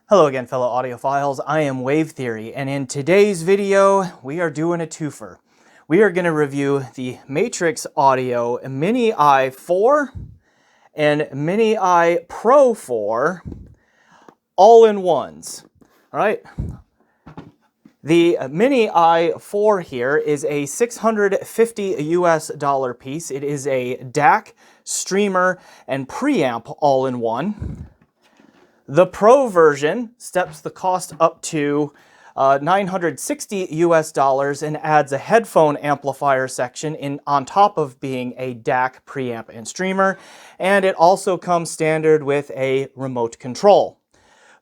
Hello again, fellow audiophiles. I am Wave Theory, and in today's video, we are doing a twofer. We are going to review the Matrix Audio Mini I 4 and Mini I Pro 4 all-in-ones. All right. The Mini I 4 here is a $650 US piece. It is a DAC, streamer, and preamp all-in-one. The Pro version steps the cost up to $960 US and adds a headphone amplifier section on top of being a DAC, preamp, and streamer, and it also comes standard with a remote control.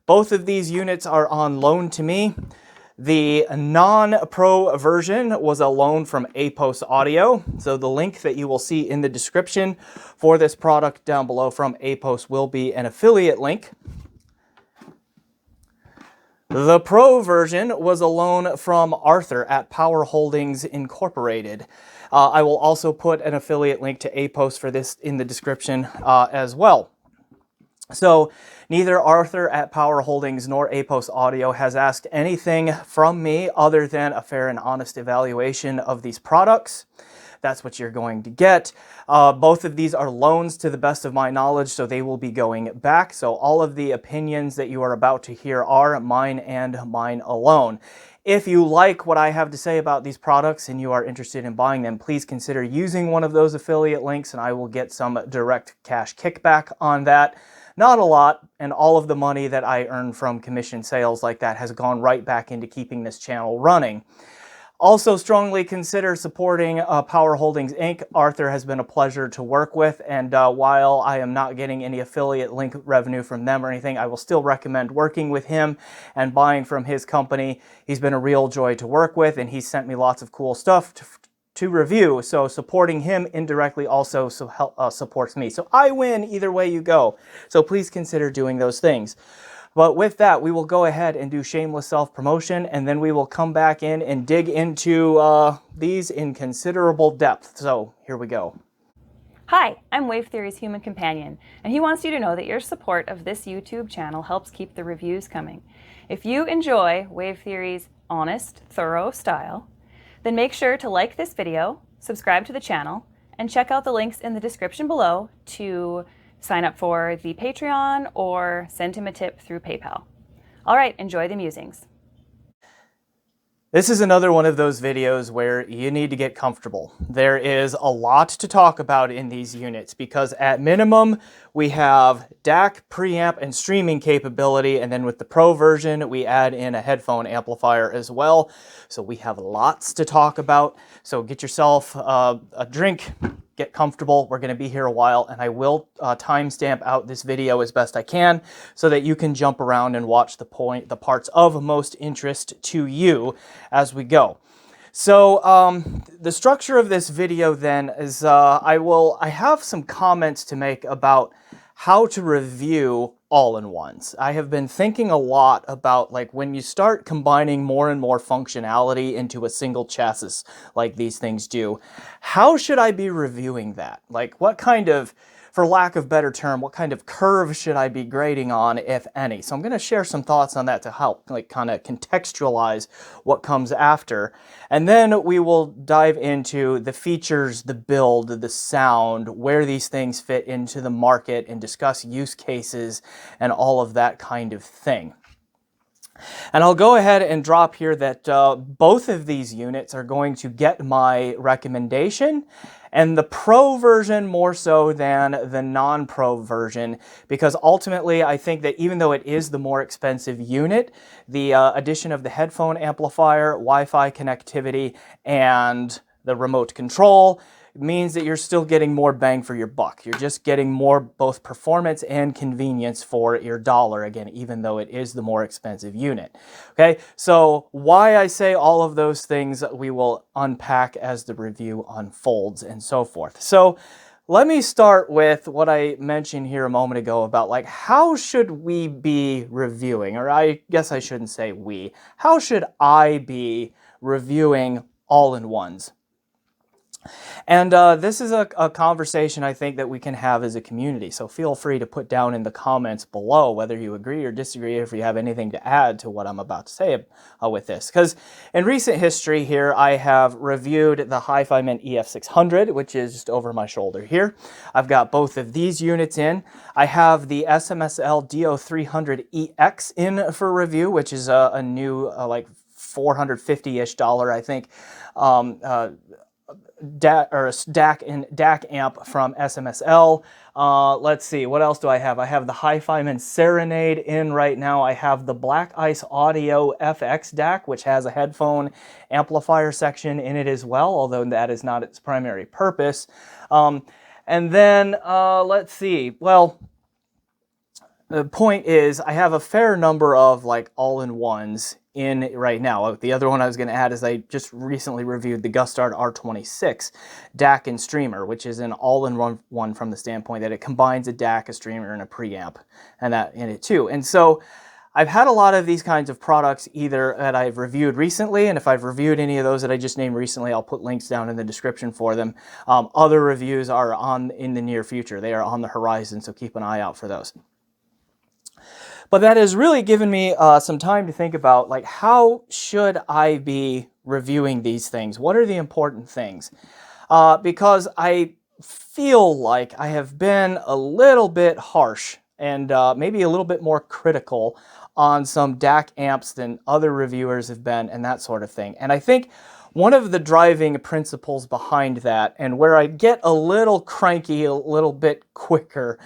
Both of these units are on loan to me. The non-Pro version was a loan from Apos Audio, so the link that you will see in the description for this product down below from Apos will be an affiliate link. The Pro version was a loan from Arthur at Power Holdings Incorporated. I will also put an affiliate link to Apos for this in the description as well. So neither Arthur at Power Holdings nor Apos Audio has asked anything from me other than a fair and honest evaluation of these products. That's what you're going to get. Both of these are loans to the best of my knowledge, so they will be going back. So all of the opinions that you are about to hear are mine and mine alone. If you like what I have to say about these products and you are interested in buying them, please consider using one of those affiliate links and I will get some direct cash kickback on that. Not a lot, and all of the money that I earn from commission sales like that has gone right back into keeping this channel running. Also strongly consider supporting Power Holdings Inc. Arthur has been a pleasure to work with, and while I am not getting any affiliate link revenue from them or anything, I will still recommend working with him and buying from his company. He's been a real joy to work with, and he's sent me lots of cool stuff to review, so supporting him indirectly also supports me. So I win either way you go, so please consider doing those things. But with that, we will go ahead and do shameless self-promotion, and then we will come back in and dig into these in considerable depth. So here we go. Hi, I'm Wave Theory's human companion, and he wants you to know that your support of this YouTube channel helps keep the reviews coming. If you enjoy Wave Theory's honest, thorough style, then make sure to like this video, subscribe to the channel, and check out the links in the description below to sign up for the Patreon or send him a tip through PayPal. All right, enjoy the musings. This is another one of those videos where you need to get comfortable. There is a lot to talk about in these units because at minimum, we have DAC, preamp, and streaming capability, and then with the Pro version, we add in a headphone amplifier as well. So we have lots to talk about. So get yourself a drink, get comfortable. We're going to be here a while, and I will timestamp out this video as best I can so that you can jump around and watch the parts of most interest to you as we go. So the structure of this video then is I have some comments to make about how to review all-in-ones. I have been thinking a lot about like when you start combining more and more functionality into a single chassis like these things do, how should I be reviewing that? Like what kind of, for lack of better term, what kind of curve should I be grading on, if any? So I'm going to share some thoughts on that to help like kind of contextualize what comes after. And then we will dive into the features, the build, the sound, where these things fit into the market, and discuss use cases and all of that kind of thing. And I'll go ahead and drop here that both of these units are going to get my recommendation, and the Pro version more so than the non-Pro version, because ultimately I think that even though it is the more expensive unit, the addition of the headphone amplifier, Wi-Fi connectivity, and the remote control means that you're still getting more bang for your buck. You're just getting more both performance and convenience for your dollar, again, even though it is the more expensive unit. Okay, so why I say all of those things we will unpack as the review unfolds and so forth. So let me start with what I mentioned here a moment ago about like how should we be reviewing, or I guess I shouldn't say we, how should I be reviewing all-in-ones? And this is a conversation I think that we can have as a community. So feel free to put down in the comments below whether you agree or disagree, if you have anything to add to what I'm about to say with this. Because in recent history here, I have reviewed the Hi-Fi Mint EF600, which is just over my shoulder here. I've got both of these units in. I have the SMSL DO300EX in for review, which is a new like $450-ish, I think, DAC amp from SMSL. Let's see, what else do I have? I have the Hi-Fi Man Serenade in right now. I have the Black Ice Audio FX DAC, which has a headphone amplifier section in it as well, although that is not its primary purpose. And then, let's see, well, the point is, I have a fair number of like all-in-ones in right now. The other one I was going to add is I just recently reviewed the Gustard R26 DAC and streamer, which is an all-in-one from the standpoint that it combines a DAC, a streamer, and a preamp, and that in it too. And so I've had a lot of these kinds of products either that I've reviewed recently, and if I've reviewed any of those that I just named recently, I'll put links down in the description for them. Other reviews are in the near future. They are on the horizon, so keep an eye out for those. But that has really given me some time to think about, like, how should I be reviewing these things? What are the important things? Because I feel like I have been a little bit harsh and maybe a little bit more critical on some DAC amps than other reviewers have been and that sort of thing. And I think one of the driving principles behind that, and where I get a little cranky a little bit quicker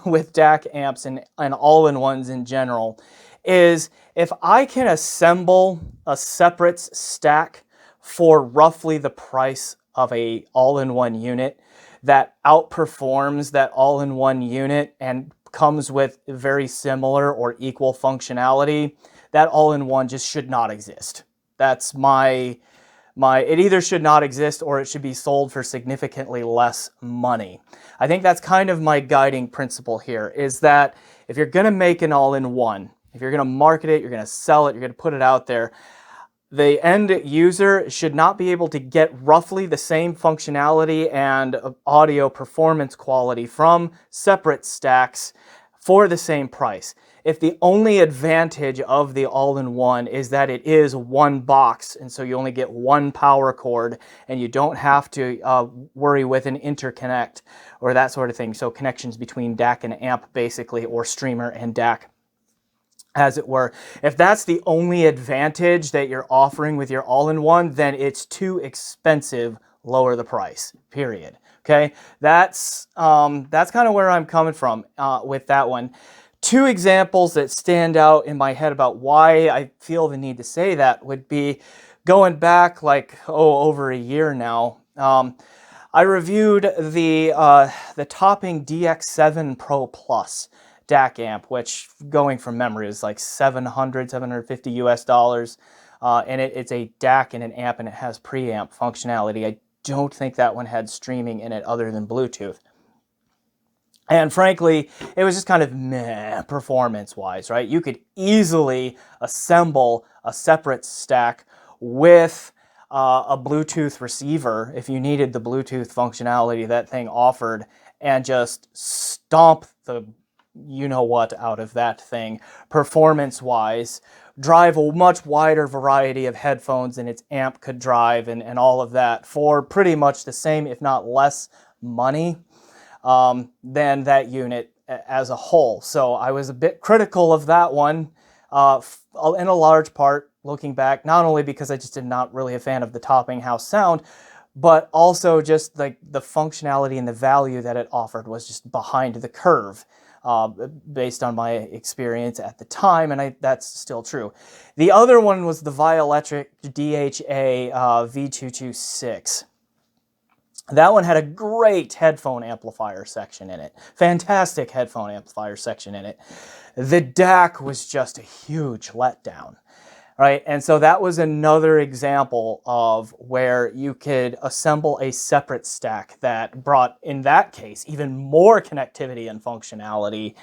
with DAC amps and all-in-ones in general, is if I can assemble a separate stack for roughly the price of a all-in-one unit that outperforms that all-in-one unit and comes with very similar or equal functionality, that all-in-one just should not exist. That's it either should not exist or it should be sold for significantly less money. I think that's kind of my guiding principle here, is that if you're going to make an all-in-one, if you're going to market it, you're going to sell it, you're going to put it out there, the end user should not be able to get roughly the same functionality and audio performance quality from separate stacks for the same price. If the only advantage of the all-in-one is that it is one box, and so you only get one power cord, and you don't have to worry with an interconnect or that sort of thing, so connections between DAC and amp basically, or streamer and DAC, as it were. If that's the only advantage that you're offering with your all-in-one, then it's too expensive. Lower the price, period. Okay, that's kind of where I'm coming from with that one. Two examples that stand out in my head about why I feel the need to say that would be going back like, over a year now. I reviewed the Topping DX7 Pro Plus DAC amp, which, going from memory, is like $750 US. And it's a DAC and an amp, and it has preamp functionality. I don't think that one had streaming in it other than Bluetooth. And frankly, it was just kind of meh performance-wise, right? You could easily assemble a separate stack with a Bluetooth receiver if you needed the Bluetooth functionality that thing offered, and just stomp the you-know-what out of that thing performance-wise, drive a much wider variety of headphones than its amp could drive, and all of that for pretty much the same, if not less, money than that unit as a whole. So I was a bit critical of that one in a large part, looking back, not only because I just am not really a fan of the Topping house sound, but also just like the functionality and the value that it offered was just behind the curve. Based on my experience at the time, and that's still true. The other one was the Vioelectric DHA V226. That one had a great headphone amplifier section in it. Fantastic headphone amplifier section in it. The DAC was just a huge letdown. Right, and so that was another example of where you could assemble a separate stack that brought, in that case, even more connectivity and functionality,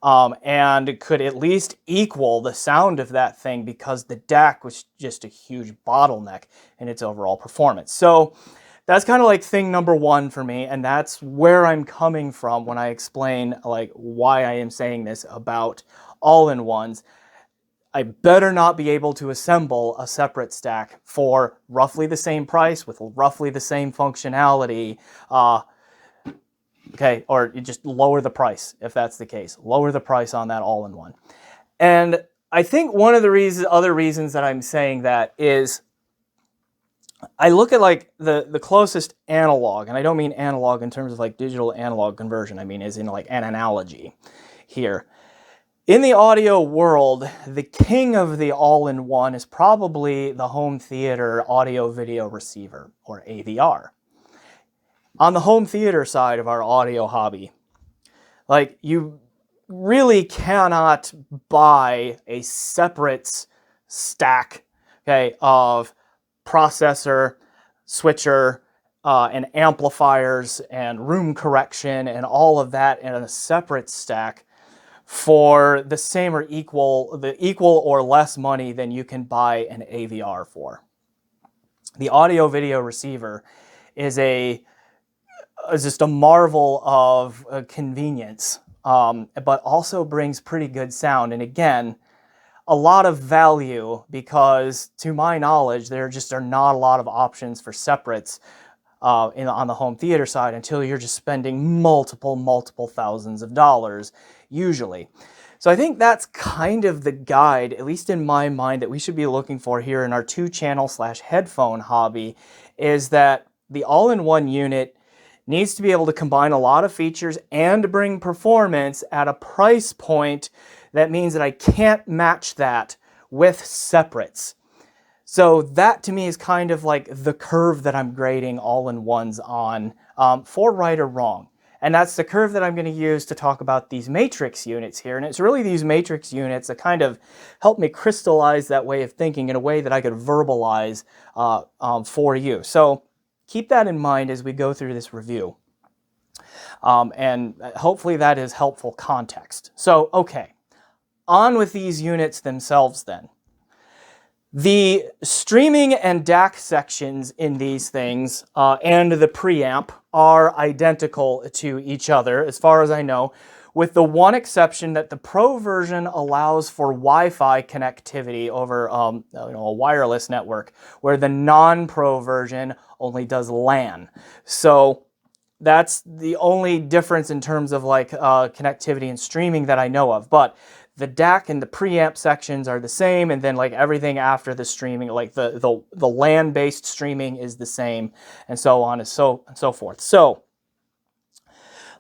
and could at least equal the sound of that thing, because the DAC was just a huge bottleneck in its overall performance. So that's kind of like thing number one for me, and that's where I'm coming from when I explain like why I am saying this about all-in-ones. I better not be able to assemble a separate stack for roughly the same price with roughly the same functionality. Okay, or you just lower the price if that's the case. Lower the price on that all-in-one. And I think one of the other reasons that I'm saying that is I look at like the closest analog, and I don't mean analog in terms of like digital analog conversion. I mean as in like an analogy here. In the audio world, the king of the all-in-one is probably the home theater audio video receiver, or AVR. On the home theater side of our audio hobby, like you really cannot buy a separate stack, okay, of processor, switcher, and amplifiers and room correction and all of that in a separate stack for the same or equal or less money than you can buy an AVR for. The audio video receiver is just a marvel of convenience, but also brings pretty good sound. And again, a lot of value because, to my knowledge, there just are not a lot of options for separates on the home theater side until you're just spending multiple thousands of dollars usually. So I think that's kind of the guide, at least in my mind, that we should be looking for here in our 2-channel/headphone hobby, is that the all-in-one unit needs to be able to combine a lot of features and bring performance at a price point that means that I can't match that with separates. So that to me is kind of like the curve that I'm grading all-in-ones on, for right or wrong. And that's the curve that I'm going to use to talk about these matrix units here. And it's really these matrix units that kind of help me crystallize that way of thinking in a way that I could verbalize for you. So keep that in mind as we go through this review. And hopefully that is helpful context. So, okay, on with these units themselves then. The streaming and DAC sections in these things and the preamp are identical to each other, as far as I know, with the one exception that the Pro version allows for Wi-Fi connectivity over a wireless network, where the non-Pro version only does LAN. So that's the only difference in terms of like connectivity and streaming that I know of. But the DAC and the preamp sections are the same, and then like everything after the streaming, like the LAN-based streaming is the same, and so on and so forth. So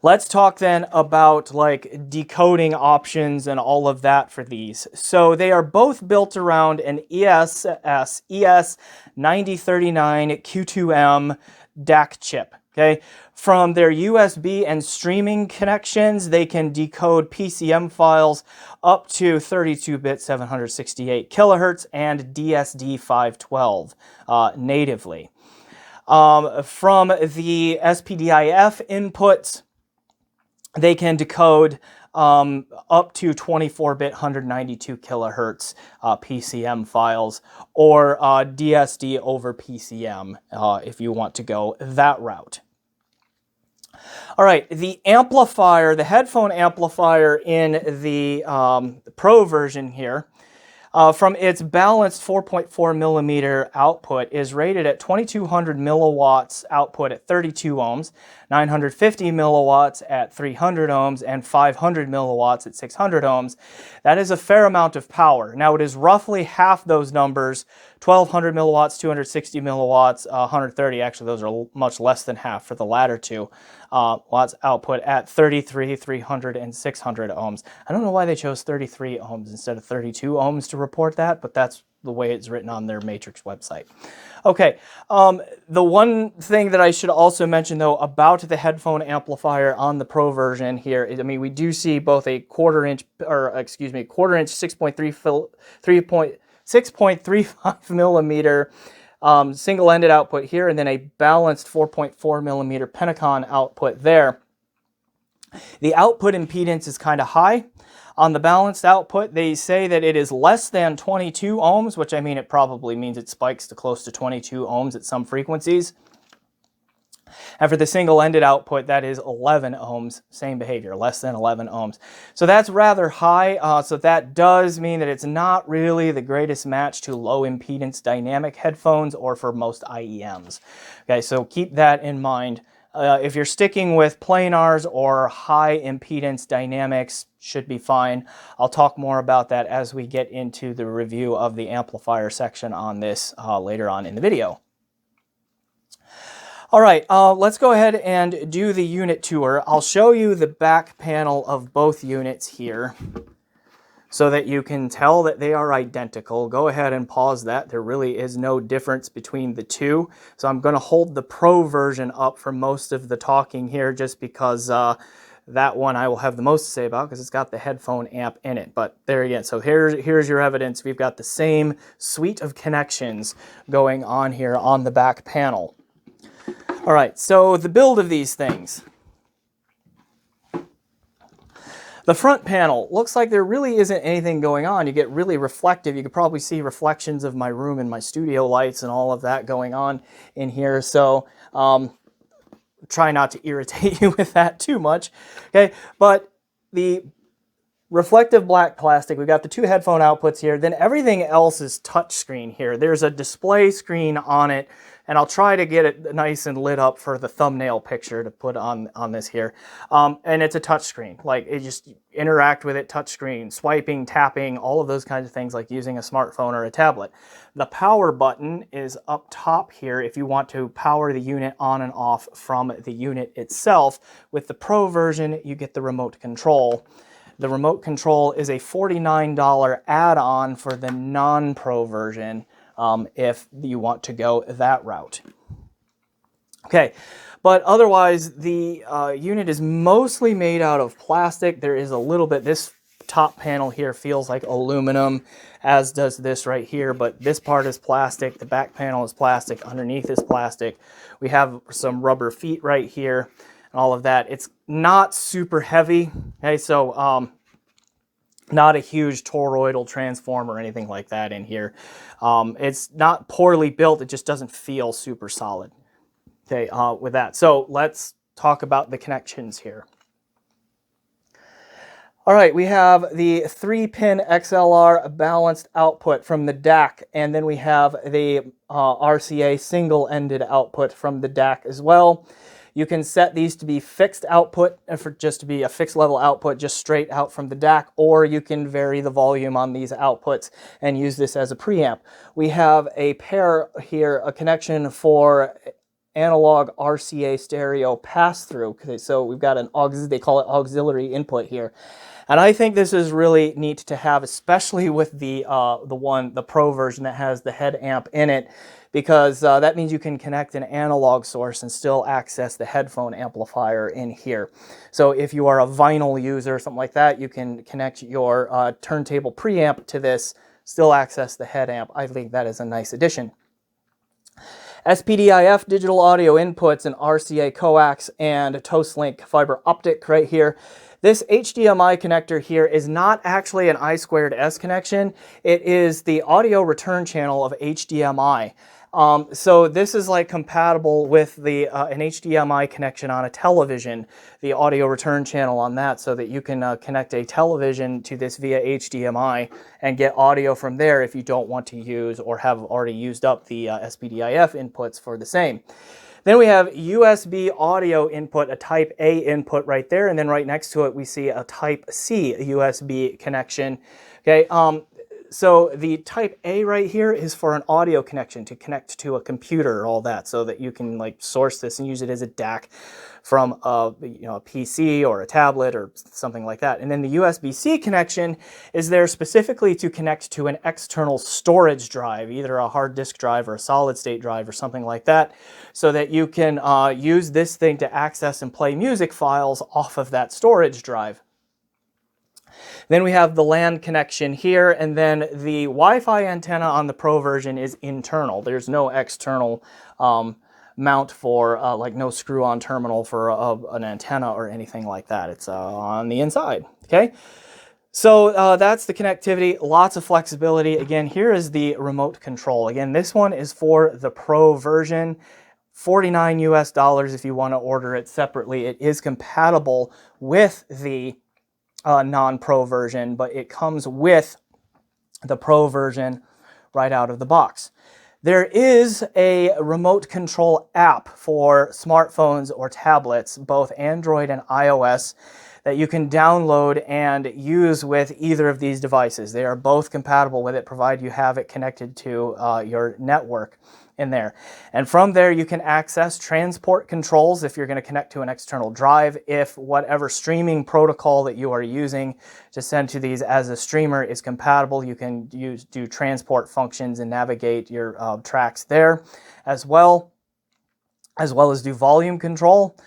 let's talk then about like decoding options and all of that for these. So they are both built around an ES9039 Q2M DAC chip. Okay, from their USB and streaming connections, they can decode PCM files up to 32-bit 768 kilohertz and DSD512 natively. From the SPDIF inputs, they can decode up to 24-bit 192 kilohertz PCM files, or DSD over PCM if you want to go that route. All right, the amplifier, the headphone amplifier in the Pro version here, from its balanced 4.4 millimeter output, is rated at 2200 milliwatts output at 32 ohms, 950 milliwatts at 300 ohms, and 500 milliwatts at 600 ohms. That is a fair amount of power. Now it is roughly half those numbers, 1200 milliwatts, 260 milliwatts, 130, actually those are much less than half for the latter two watts output at 33, 300, and 600 ohms. I don't know why they chose 33 ohms instead of 32 ohms to report that, but that's the way it's written on their Matrix website. Okay, the one thing that I should also mention though about the headphone amplifier on the Pro version here is, I mean, we do see both a quarter-inch 6.35 millimeter single-ended output here, and then a balanced 4.4 millimeter Pentacon output there. The output impedance is kind of high. On the balanced output, they say that it is less than 22 ohms, which I mean, it probably means it spikes to close to 22 ohms at some frequencies. And for the single-ended output, that is 11 ohms, same behavior, less than 11 ohms. So that's rather high, so that does mean that it's not really the greatest match to low impedance dynamic headphones or for most IEMs. Okay, so keep that in mind. If you're sticking with planars or high impedance dynamics, should be fine. I'll talk more about that as we get into the review of the amplifier section on this later on in the video. All right, let's go ahead and do the unit tour. I'll show you the back panel of both units here so that you can tell that they are identical. Go ahead and pause that. There really is no difference between the two. So I'm going to hold the Pro version up for most of the talking here just because that one I will have the most to say about because it's got the headphone amp in it. But there again, so here's your evidence. We've got the same suite of connections going on here on the back panel. All right, so the build of these things. The front panel looks like there really isn't anything going on. You get really reflective. You could probably see reflections of my room and my studio lights and all of that going on in here. So try not to irritate you with that too much. Okay, but the reflective black plastic, we've got the two headphone outputs here. Then everything else is touchscreen here. There's a display screen on it, and I'll try to get it nice and lit up for the thumbnail picture to put on this here. And it's a touchscreen. Like, it just interact with it, touchscreen, swiping, tapping, all of those kinds of things like using a smartphone or a tablet. The power button is up top here if you want to power the unit on and off from the unit itself. With the Pro version, you get the remote control. The remote control is a $49 add-on for the non-Pro version if you want to go that route. Okay, but otherwise the unit is mostly made out of plastic. There is a little bit, this top panel here feels like aluminum, as does this right here, but this part is plastic, the back panel is plastic, underneath is plastic. We have some rubber feet right here, and all of that. It's not super heavy, okay, so not a huge toroidal transform or anything like that in here. It's not poorly built, it just doesn't feel super solid. Okay, with that. So let's talk about the connections here. All right, we have the 3-pin XLR balanced output from the DAC, and then we have the RCA single-ended output from the DAC as well. You can set these to be fixed output, for just to be a fixed level output just straight out from the DAC, or you can vary the volume on these outputs and use this as a preamp. We have a pair here, a connection for analog RCA stereo pass-through. Okay, so we've got an they call it auxiliary input here. And I think this is really neat to have, especially with the Pro version that has the head amp in it, because that means you can connect an analog source and still access the headphone amplifier in here. So if you are a vinyl user or something like that, you can connect your turntable preamp to this, still access the head amp. I think that is a nice addition. SPDIF digital audio inputs, and RCA coax and Toast-Link fiber optic right here. This HDMI connector here is not actually an I2S connection. It is the audio return channel of HDMI. So this is like compatible with the an HDMI connection on a television, the audio return channel on that, so that you can connect a television to this via HDMI and get audio from there if you don't want to use or have already used up the SPDIF inputs for the same. Then we have USB audio input, a Type A input right there, and then right next to it we see a Type C USB connection. Okay, so the Type A right here is for an audio connection to connect to a computer, all that, so that you can like source this and use it as a DAC from a PC or a tablet or something like that. And then the USB-C connection is there specifically to connect to an external storage drive, either a hard disk drive or a solid state drive or something like that, so that you can use this thing to access and play music files off of that storage drive. Then we have the LAN connection here, and then the Wi-Fi antenna on the Pro version is internal. There's no external mount for, like no screw-on terminal for an antenna or anything like that. It's on the inside, okay? So that's the connectivity, lots of flexibility. Again, here is the remote control. Again, this one is for the Pro version. $49 US if you want to order it separately. It is compatible with the non-Pro version, but it comes with the Pro version right out of the box. There is a remote control app for smartphones or tablets, both Android and iOS, that you can download and use with either of these devices. They are both compatible with it, provided you have it connected to your network in there. And from there, you can access transport controls if you're going to connect to an external drive. If whatever streaming protocol that you are using to send to these as a streamer is compatible, you can do transport functions and navigate your tracks there as well as do volume control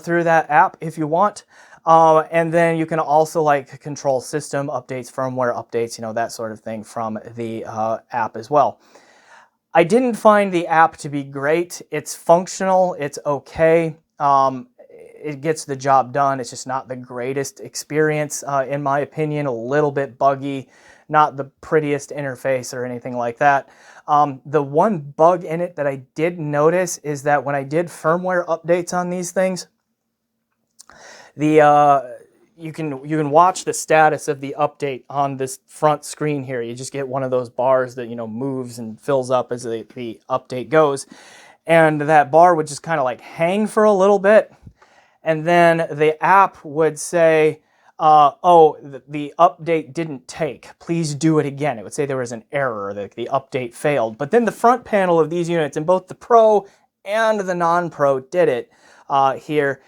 through that app if you want. And then you can also like control system updates, firmware updates, that sort of thing from the app as well. I didn't find the app to be great. It's functional, it's okay. It gets the job done. It's just not the greatest experience, in my opinion, a little bit buggy, not the prettiest interface or anything like that. The one bug in it that I did notice is that when I did firmware updates on these things, you can watch the status of the update on this front screen here. You just get one of those bars that moves and fills up as the update goes, and that bar would just kind of like hang for a little bit, and then the app would say, "Oh, the update didn't take. Please do it again." It would say there was an error, that the update failed. But then the front panel of these units, and both the Pro and the non-Pro did it here.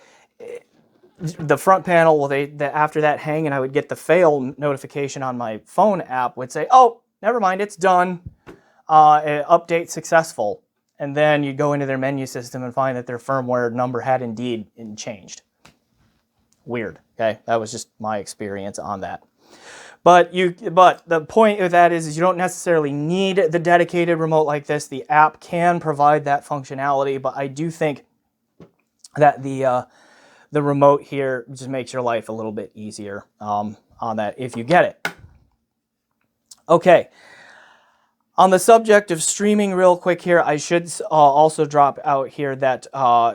The front panel, after that hang, and I would get the fail notification on my phone app, would say, "Oh, never mind, it's done. Update successful." And then you'd go into their menu system and find that their firmware number had indeed changed. Weird. Okay, that was just my experience on that. But the point of that is you don't necessarily need the dedicated remote like this. The app can provide that functionality, but I do think that the remote here just makes your life a little bit easier on that if you get it. Okay, on the subject of streaming real quick here, I should also drop out here that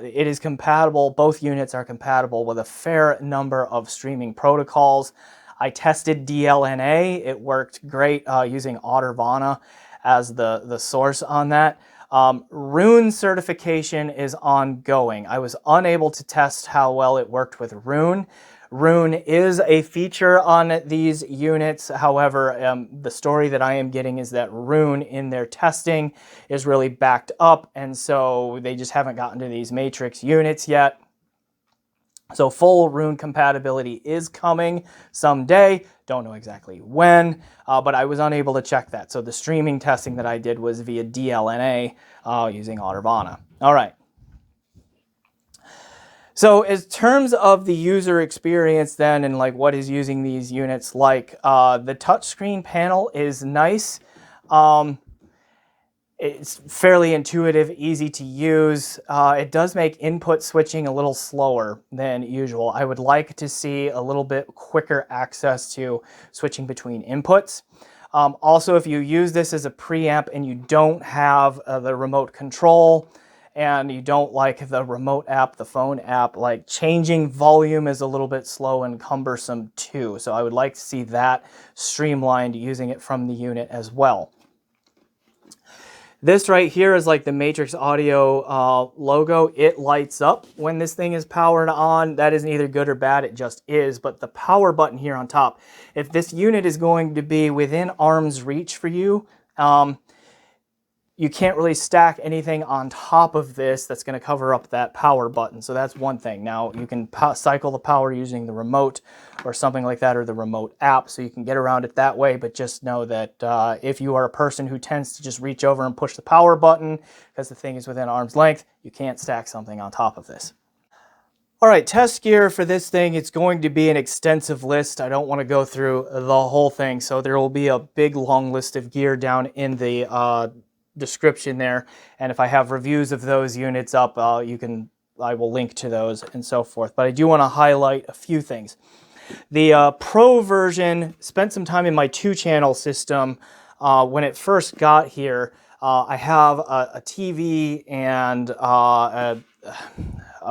it is compatible, both units are compatible with a fair number of streaming protocols. I tested DLNA, it worked great using Ottervana as the source on that. Roon certification is ongoing. I was unable to test how well it worked with Roon. Roon is a feature on these units. However, the story that I am getting is that Roon in their testing is really backed up, and so they just haven't gotten to these matrix units yet. So full Roon compatibility is coming someday. Don't know exactly when, but I was unable to check that. So the streaming testing that I did was via DLNA using Ottervana. All right. So in terms of the user experience then, and like what is using these units like, the touchscreen panel is nice. It's fairly intuitive, easy to use. It does make input switching a little slower than usual. I would like to see a little bit quicker access to switching between inputs. Also, if you use this as a preamp and you don't have the remote control and you don't like the remote app, the phone app, like changing volume is a little bit slow and cumbersome too. So I would like to see that streamlined using it from the unit as well. This right here is like the Matrix Audio logo. It lights up when this thing is powered on. That isn't either good or bad, it just is. But the power button here on top, if this unit is going to be within arm's reach for you, you can't really stack anything on top of this that's going to cover up that power button. So that's one thing. Now you can cycle the power using the remote or something like that, or the remote app, so you can get around it that way. But just know that if you are a person who tends to just reach over and push the power button because the thing is within arm's length, you can't stack something on top of this. All right, test gear for this thing, it's going to be an extensive list. I don't want to go through the whole thing, so there will be a big long list of gear down in the description there, and if I have reviews of those units up, I will link to those and so forth. But I do want to highlight a few things. The Pro version spent some time in my 2-channel system when it first got here. I have a TV and a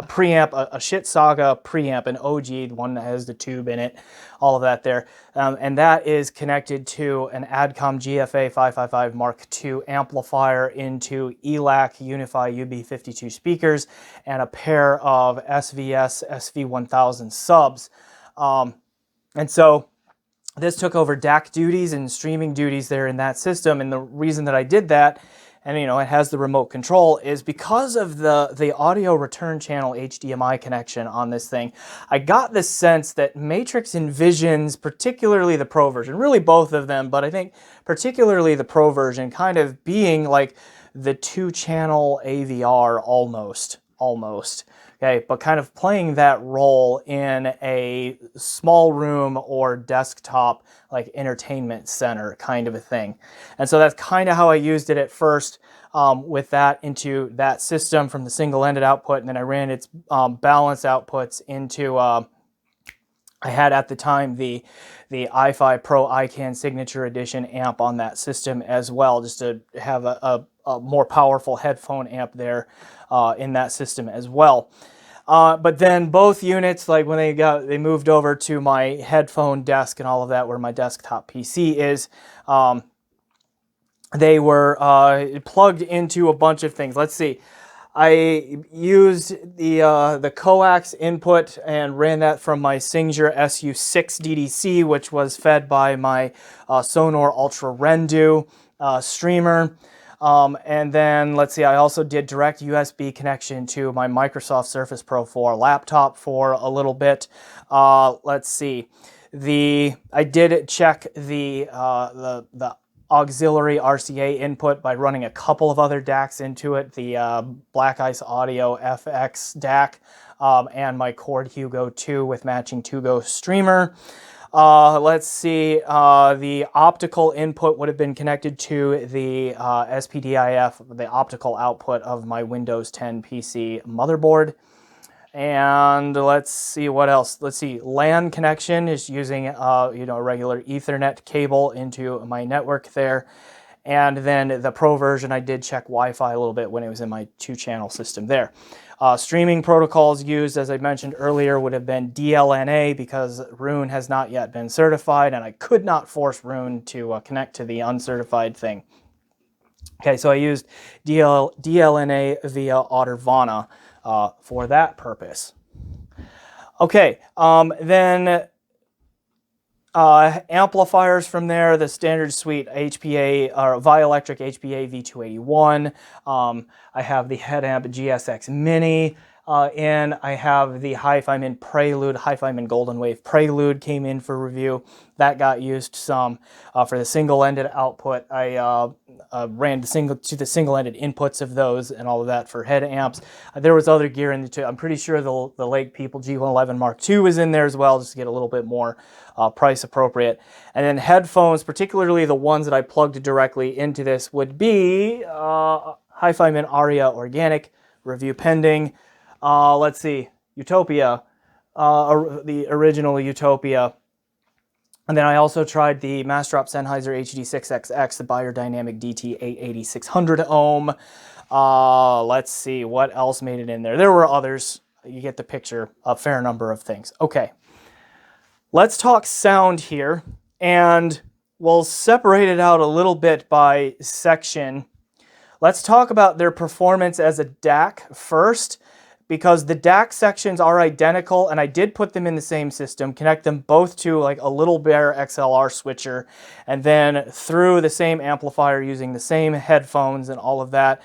preamp, a shit saga preamp, an OG, the one that has the tube in it, all of that there. And that is connected to an Adcom GFA 555 Mark II amplifier into ELAC Unify UB52 speakers and a pair of SVS SV1000 subs. And so this took over DAC duties and streaming duties there in that system. And the reason that I did that, and you know, it has the remote control, is because of the audio return channel HDMI connection on this thing. I got the sense that Matrix envisions, particularly the Pro version, really both of them, but I think particularly the Pro version, kind of being like the 2-channel AVR almost. Okay, but kind of playing that role in a small room or desktop, like entertainment center kind of a thing. And so that's kind of how I used it at first, with that into that system from the single-ended output, and then I ran its balance outputs into, I had at the time the i5 Pro iCAN Signature Edition amp on that system as well, just to have a more powerful headphone amp there in that system as well. But then both units, like when they moved over to my headphone desk and all of that, where my desktop PC is, they were plugged into a bunch of things. Let's see. I used the coax input and ran that from my Singer SU6 DDC, which was fed by my Sonor Ultra Rendu streamer. And then, let's see, I also did direct USB connection to my Microsoft Surface Pro 4 laptop for a little bit. Let's see, I did check the auxiliary RCA input by running a couple of other DACs into it, the Black Ice Audio FX DAC and my Cord Hugo 2 with matching 2Go streamer. Let's see, the optical input would have been connected to the SPDIF, the optical output of my Windows 10 PC motherboard. And let's see what else. Let's see, LAN connection is using a regular Ethernet cable into my network there. And then the Pro version, I did check Wi-Fi a little bit when it was in my 2-channel system there. Streaming protocols used, as I mentioned earlier, would have been DLNA, because Roon has not yet been certified, and I could not force Roon to connect to the uncertified thing. Okay, so I used DLNA via Audirvana for that purpose. Okay, then amplifiers from there, the standard suite HPA or Vioelectric HPA V281. I have the Headamp GSX Mini in. I have the Hi-Fi Min Prelude, Hi-Fi Min Golden Wave Prelude came in for review. That got used some. For the single-ended output, I ran the single-ended inputs of those and all of that for head amps. There was other gear in the I'm pretty sure the Lake People G111 Mark II is in there as well, just to get a little bit more price appropriate. And then headphones, particularly the ones that I plugged directly into this, would be Hi-Fi Min Aria Organic, review pending. Let's see, Utopia, the original Utopia. And then I also tried the Mastrop Sennheiser HD6XX, the Biodynamic DT880 600 ohm. Let's see, what else made it in there? There were others. You get the picture, a fair number of things. Okay, let's talk sound here, and we'll separate it out a little bit by section. Let's talk about their performance as a DAC first, because the DAC sections are identical, and I did put them in the same system, connect them both to like a Little Bear XLR switcher, and then through the same amplifier using the same headphones and all of that.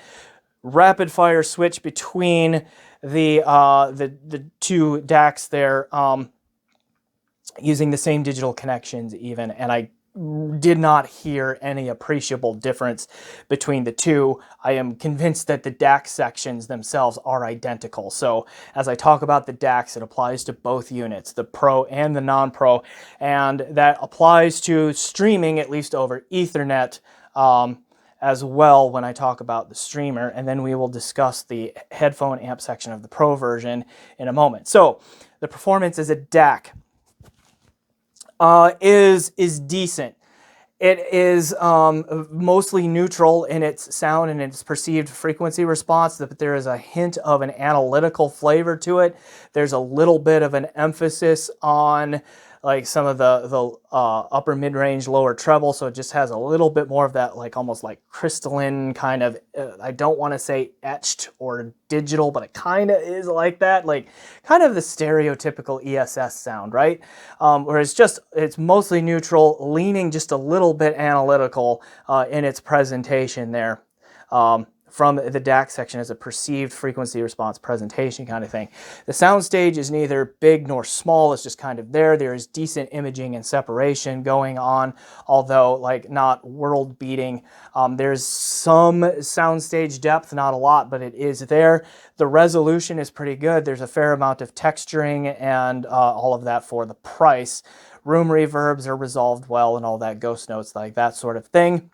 Rapid fire switch between the two DACs there, using the same digital connections even, and I did not hear any appreciable difference between the two. I am convinced that the DAC sections themselves are identical. So as I talk about the DACs, it applies to both units, the Pro and the non-Pro, and that applies to streaming, at least over Ethernet, as well when I talk about the streamer, and then we will discuss the headphone amp section of the Pro version in a moment. So the performance as a DAC is decent. It is mostly neutral in its sound and its perceived frequency response, but there is a hint of an analytical flavor to it. There's a little bit of an emphasis on like some of the upper mid-range, lower treble, so it just has a little bit more of that like almost like crystalline kind of, I don't want to say etched or digital, but it kind of is like that, like kind of the stereotypical ESS sound, right? Whereas it's mostly neutral, leaning just a little bit analytical in its presentation there. From the DAC section as a perceived frequency response presentation kind of thing. The soundstage is neither big nor small, it's just kind of there. There is decent imaging and separation going on, although like not world beating. There's some soundstage depth, not a lot, but it is there. The resolution is pretty good. There's a fair amount of texturing and all of that for the price. Room reverbs are resolved well and all that, ghost notes, like that sort of thing.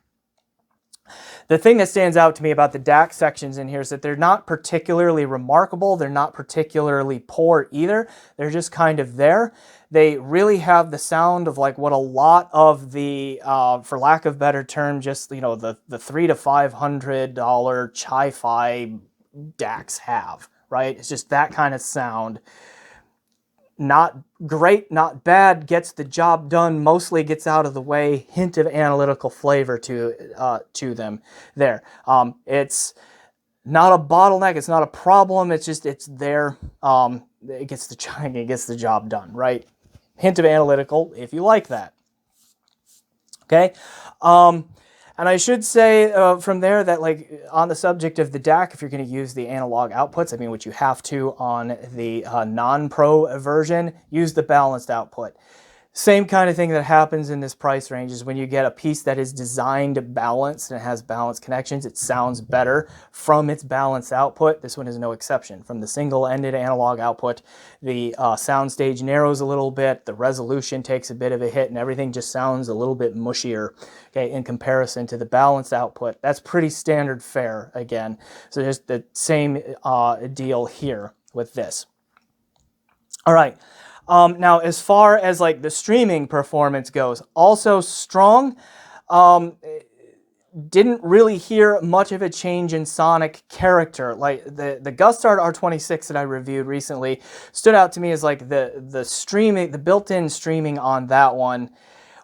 The thing that stands out to me about the DAC sections in here is that they're not particularly remarkable. They're not particularly poor either. They're just kind of there. They really have the sound of like what a lot of the, for lack of better term, just, you know, the $300 to $500 chi-fi DACs have, right? It's just that kind of sound. Not great, not bad, gets the job done, mostly gets out of the way, hint of analytical flavor to them there. It's not a bottleneck, it's not a problem, it's just, it's there. It gets the job done, right? Hint of analytical, if you like that. Okay? And I should say from there that like on the subject of the DAC, if you're going to use the analog outputs, I mean, which you have to on the non-pro version, use the balanced output. Same kind of thing that happens in this price range is when you get a piece that is designed balanced and it has balanced connections, it sounds better from its balanced output. This one is no exception. From the single-ended analog output, the soundstage narrows a little bit, the resolution takes a bit of a hit, and everything just sounds a little bit mushier, okay, in comparison to the balanced output. That's pretty standard fare, again. So just the same deal here with this. All right. Now, as far as like the streaming performance goes, also strong. Didn't really hear much of a change in sonic character. Like the Gustard R26 that I reviewed recently stood out to me as like the streaming, the built-in streaming on that one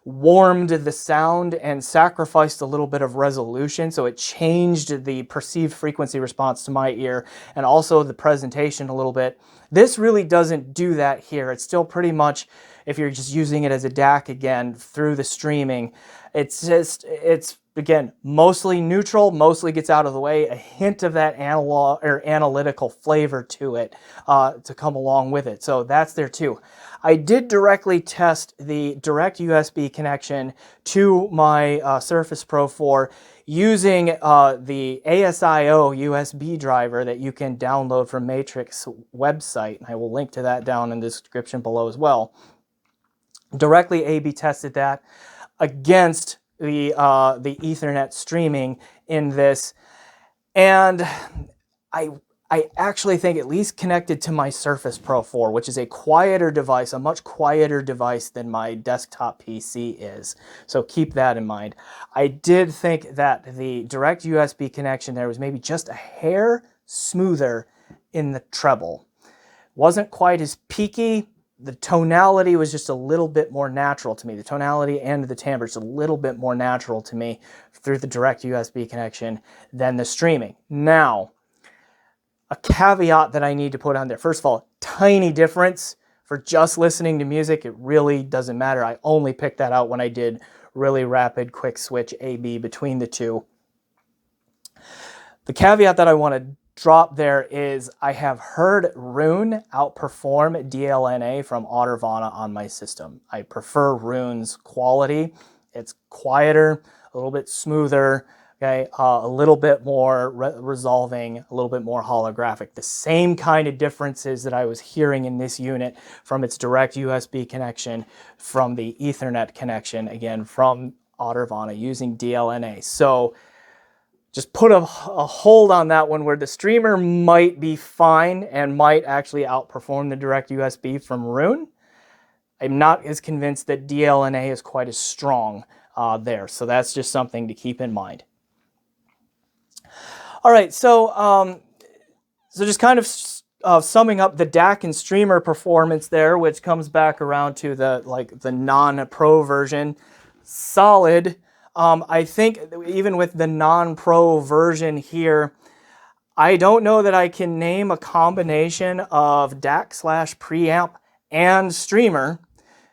warmed the sound and sacrificed a little bit of resolution, so it changed the perceived frequency response to my ear and also the presentation a little bit. This really doesn't do that here. It's still pretty much, if you're just using it as a DAC again through the streaming, it's again mostly neutral, mostly gets out of the way, a hint of that analog or analytical flavor to it to come along with it. So that's there too. I did directly test the direct USB connection to my Surface Pro 4 using the ASIO USB driver that you can download from Matrix website. I will link to that down in the description below as well. Directly A/B tested that against the Ethernet streaming in this, and I actually think at least connected to my Surface Pro 4, which is a quieter device, a much quieter device than my desktop PC is. So keep that in mind. I did think that the direct USB connection there was maybe just a hair smoother in the treble. Wasn't quite as peaky. The tonality was just a little bit more natural to me. The tonality and the timbre is a little bit more natural to me through the direct USB connection than the streaming. Now, a caveat that I need to put on there. First of all, tiny difference for just listening to music. It really doesn't matter. I only picked that out when I did really rapid quick switch A/B between the two. The caveat that I want to drop there is I have heard Roon outperform DLNA from Audervana on my system. I prefer Roon's quality. It's quieter, a little bit smoother, okay, a little bit more resolving, a little bit more holographic. The same kind of differences that I was hearing in this unit from its direct USB connection, from the Ethernet connection, again, from Audervana using DLNA. So just put a hold on that one where the streamer might be fine and might actually outperform the direct USB from Roon. I'm not as convinced that DLNA is quite as strong there. So that's just something to keep in mind. All right, so just kind of summing up the DAC and streamer performance there, which comes back around to the non-pro version. Solid. I think even with the non-pro version here, I don't know that I can name a combination of DAC / preamp and streamer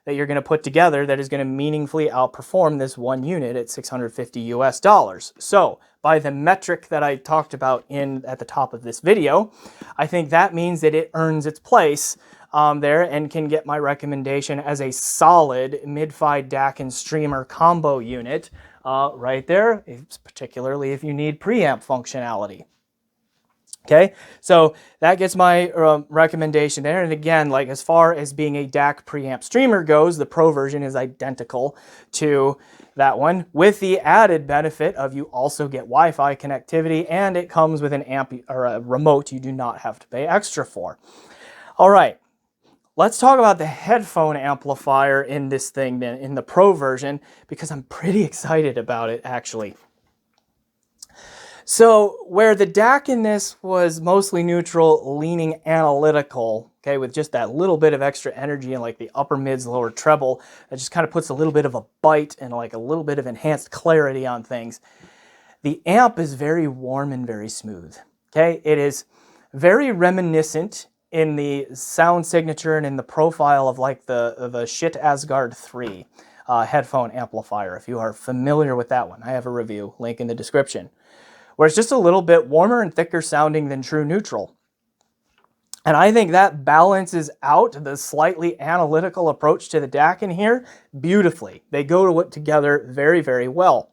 that you're going to put together that is going to meaningfully outperform this one unit at $650 US. So by the metric that I talked about at the top of this video, I think that means that it earns its place there and can get my recommendation as a solid mid-fi DAC and streamer combo unit right there, particularly if you need preamp functionality. Okay, so that gets my recommendation there. And again, like as far as being a DAC preamp streamer goes, the Pro version is identical to that one, with the added benefit of you also get Wi-Fi connectivity, and it comes with an amp or a remote you do not have to pay extra for. All right, let's talk about the headphone amplifier in this thing then, in the Pro version, because I'm pretty excited about it actually. So where the DAC in this was mostly neutral, leaning analytical, okay, with just that little bit of extra energy in like the upper mids, lower treble, that just kind of puts a little bit of a bite and like a little bit of enhanced clarity on things. The amp is very warm and very smooth, okay? It is very reminiscent in the sound signature and in the profile of like the Shit Asgard 3 headphone amplifier. If you are familiar with that one, I have a review, link in the description, where it's just a little bit warmer and thicker sounding than true neutral. And I think that balances out the slightly analytical approach to the DAC in here beautifully. They go together very, very well.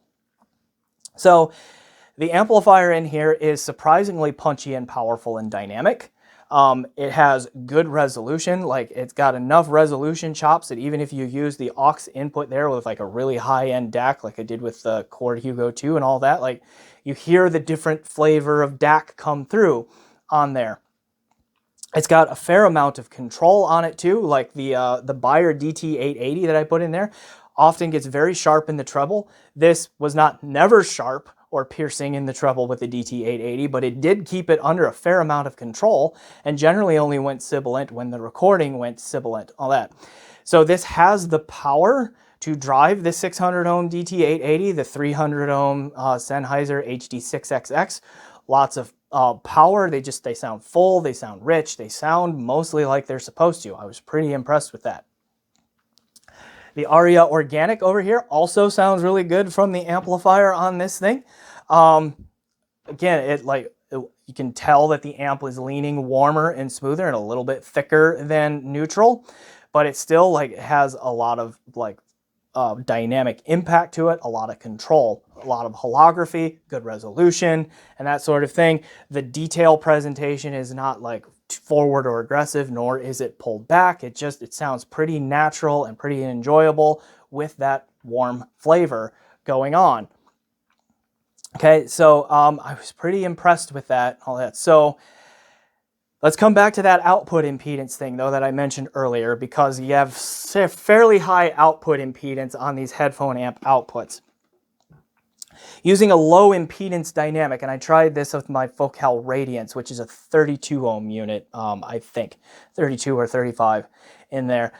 So the amplifier in here is surprisingly punchy and powerful and dynamic. It has good resolution, like it's got enough resolution chops that even if you use the aux input there with like a really high-end DAC like I did with the Chord Hugo 2 and all that, like you hear the different flavor of DAC come through on there. It's got a fair amount of control on it too, like the Beyer DT880 that I put in there often gets very sharp in the treble. This was never sharp or piercing in the treble with the DT880, but it did keep it under a fair amount of control and generally only went sibilant when the recording went sibilant, all that. So this has the power to drive the 600 ohm DT880, the 300 ohm Sennheiser HD6XX. Lots of power. They sound full, they sound rich, they sound mostly like they're supposed to. I was pretty impressed with that. The Aria Organic over here also sounds really good from the amplifier on this thing. Again, you can tell that the amp is leaning warmer and smoother and a little bit thicker than neutral, but it still like has a lot of like dynamic impact to it, a lot of control, a lot of holography, good resolution, and that sort of thing. The detail presentation is not like forward or aggressive, nor is it pulled back. It sounds pretty natural and pretty enjoyable with that warm flavor going on. Okay, so I was pretty impressed with that, all that. So let's come back to that output impedance thing, though, that I mentioned earlier, because you have fairly high output impedance on these headphone amp outputs. Using a low impedance dynamic, and I tried this with my Focal Radiance, which is a 32 ohm unit, I think, 32 or 35 in there.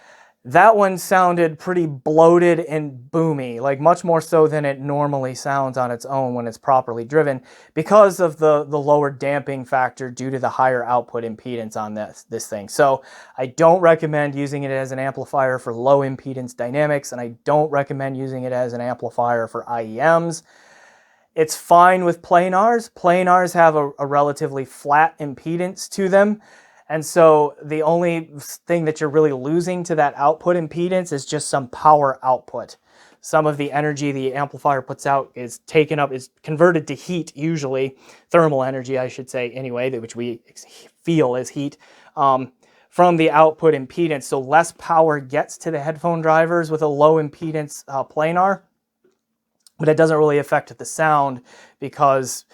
That one sounded pretty bloated and boomy, like much more so than it normally sounds on its own when it's properly driven, because of the lower damping factor due to the higher output impedance on this thing. So I don't recommend using it as an amplifier for low impedance dynamics, and I don't recommend using it as an amplifier for IEMs. It's fine with planars. Planars have a relatively flat impedance to them. And so the only thing that you're really losing to that output impedance is just some power output. Some of the energy the amplifier puts out is converted to heat, usually thermal energy, I should say, anyway, which we feel as heat, from the output impedance. So less power gets to the headphone drivers with a low impedance planar, but it doesn't really affect the sound because,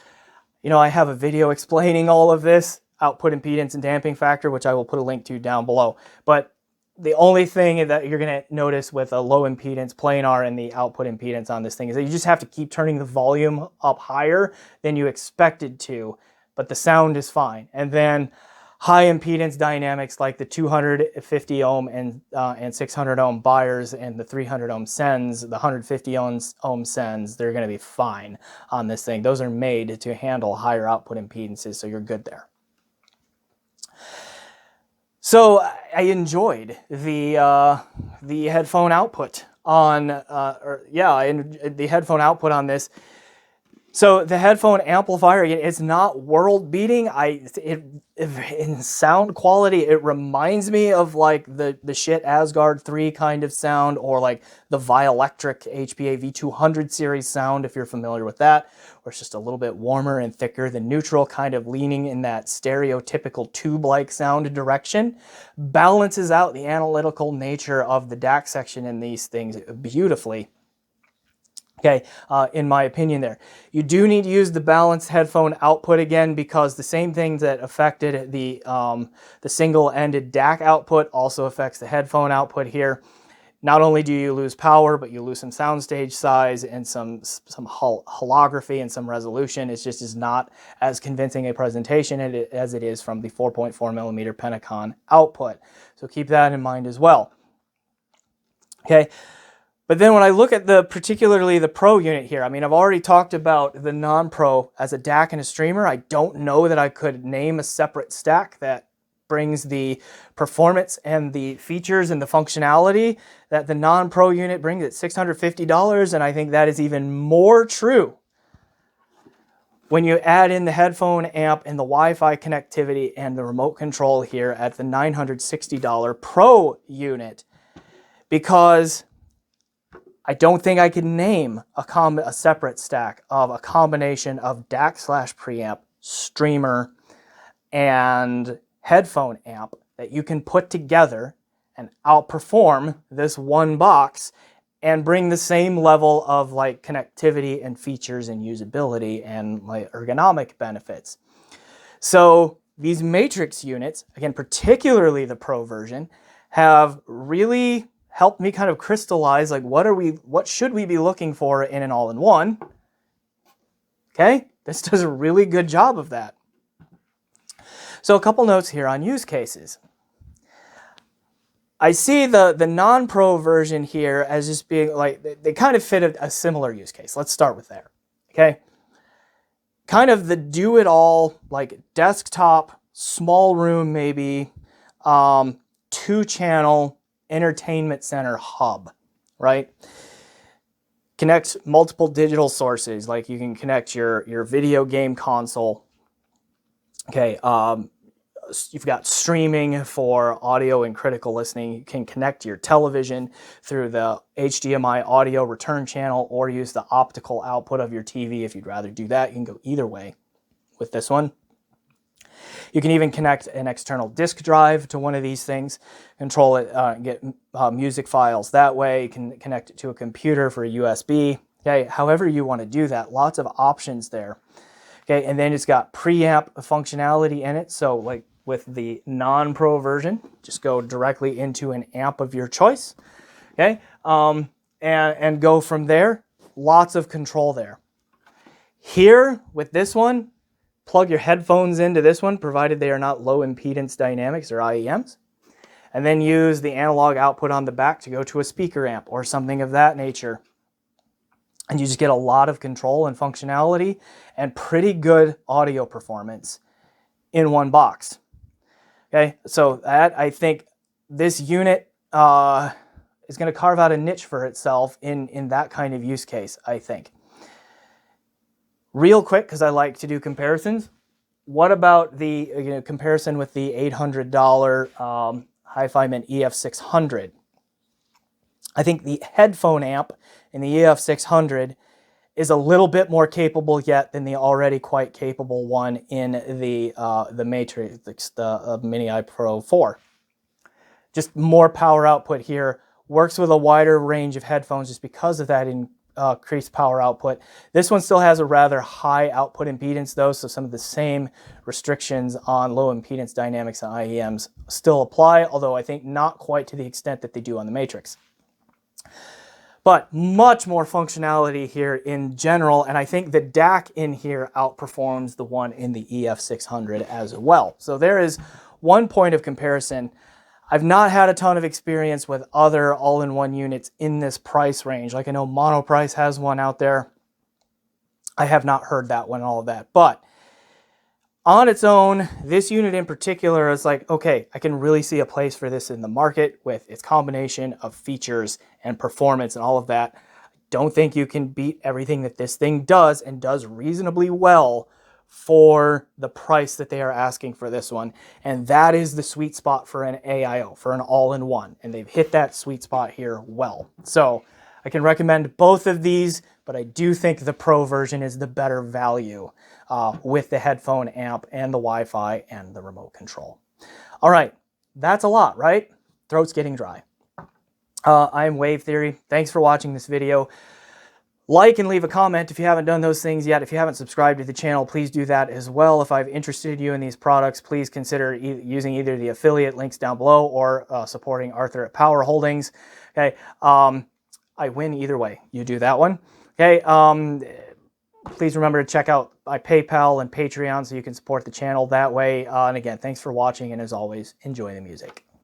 I have a video explaining all of this, output impedance and damping factor, which I will put a link to down below. But the only thing that you're going to notice with a low impedance planar and the output impedance on this thing is that you just have to keep turning the volume up higher than you expected to, but the sound is fine. And then high impedance dynamics like the 250 ohm and 600 ohm buyers and the 300 ohm sends, the 150 ohm sends, they're going to be fine on this thing. Those are made to handle higher output impedances, so you're good there. So I enjoyed the headphone output on, the headphone output on this. So the headphone amplifier, it's not world beating. In sound quality, it reminds me of like the shit Asgard 3 kind of sound, or like the Violectric HPA V200 series sound, if you're familiar with that, where it's just a little bit warmer and thicker than neutral, kind of leaning in that stereotypical tube-like sound direction. Balances out the analytical nature of the DAC section in these things beautifully. Okay, in my opinion there. You do need to use the balanced headphone output again, because the same things that affected the single-ended DAC output also affects the headphone output here. Not only do you lose power, but you lose some soundstage size and some holography and some resolution. It just is not as convincing a presentation as it is from the 4.4 millimeter Penacon output. So keep that in mind as well. Okay. But then when I look at particularly the Pro unit here, I mean, I've already talked about the non-Pro as a DAC and a streamer. I don't know that I could name a separate stack that brings the performance and the features and the functionality that the non-Pro unit brings at $650, and I think that is even more true when you add in the headphone amp and the Wi-Fi connectivity and the remote control here at the $960 Pro unit, because I don't think I can name a separate stack of a combination of DAC/preamp, streamer, and headphone amp that you can put together and outperform this one box and bring the same level of like connectivity and features and usability and like ergonomic benefits. So these Matrix units, again, particularly the Pro version, have really helped me kind of crystallize like what should we be looking for in an all-in-one. Okay, this does a really good job of that. So a couple notes here on use cases. I see the non-Pro version here as just being like, they kind of fit a similar use case. Let's start with there. Okay, kind of the do-it-all, like desktop, small room maybe, 2-channel entertainment center hub, right? Connects multiple digital sources, like you can connect your video game console. Okay, you've got streaming for audio and critical listening. You can connect your television through the HDMI audio return channel, or use the optical output of your TV if you'd rather do that. You can go either way with this one. You can even connect an external disk drive to one of these things, control it, get music files that way. You can connect it to a computer for a USB. Okay, however you want to do that, lots of options there. Okay, and then it's got preamp functionality in it. So like with the non-Pro version, just go directly into an amp of your choice. Okay, and go from there. Lots of control there. Here with this one, plug your headphones into this one, provided they are not low impedance dynamics or IEMs, and then use the analog output on the back to go to a speaker amp or something of that nature. And you just get a lot of control and functionality and pretty good audio performance in one box. Okay, so that, I think this unit is going to carve out a niche for itself in that kind of use case, I think. Real quick, because I like to do comparisons, what about the comparison with the $800 Hi-Fi Mint EF600? I think the headphone amp in the EF600 is a little bit more capable yet than the already quite capable one in the Matrix, the Mini I Pro 4. Just more power output here. Works with a wider range of headphones just because of that increased power output. This one still has a rather high output impedance though, so some of the same restrictions on low impedance dynamics and IEMs still apply, although I think not quite to the extent that they do on the Matrix. But much more functionality here in general, and I think the DAC in here outperforms the one in the EF600 as well. So there is one point of comparison. I've not had a ton of experience with other all-in-one units in this price range. Like I know Monoprice has one out there. I have not heard that one, all of that. But on its own, this unit in particular is like, okay, I can really see a place for this in the market with its combination of features and performance and all of that. I don't think you can beat everything that this thing does and does reasonably well for the price that they are asking for this one. And that is the sweet spot for an AIO, for an all-in-one. And they've hit that sweet spot here well. So I can recommend both of these, but I do think the Pro version is the better value with the headphone amp and the Wi-Fi and the remote control. All right, that's a lot, right? Throat's getting dry. I'm Wave Theory. Thanks for watching this video. Like and leave a comment if you haven't done those things yet. If you haven't subscribed to the channel, please do that as well. If I've interested you in these products, please consider using either the affiliate links down below or supporting Arthur at Power Holdings. Okay, I win either way. You do that one. Okay, please remember to check out my PayPal and Patreon so you can support the channel that way. And again, thanks for watching, and as always, enjoy the music.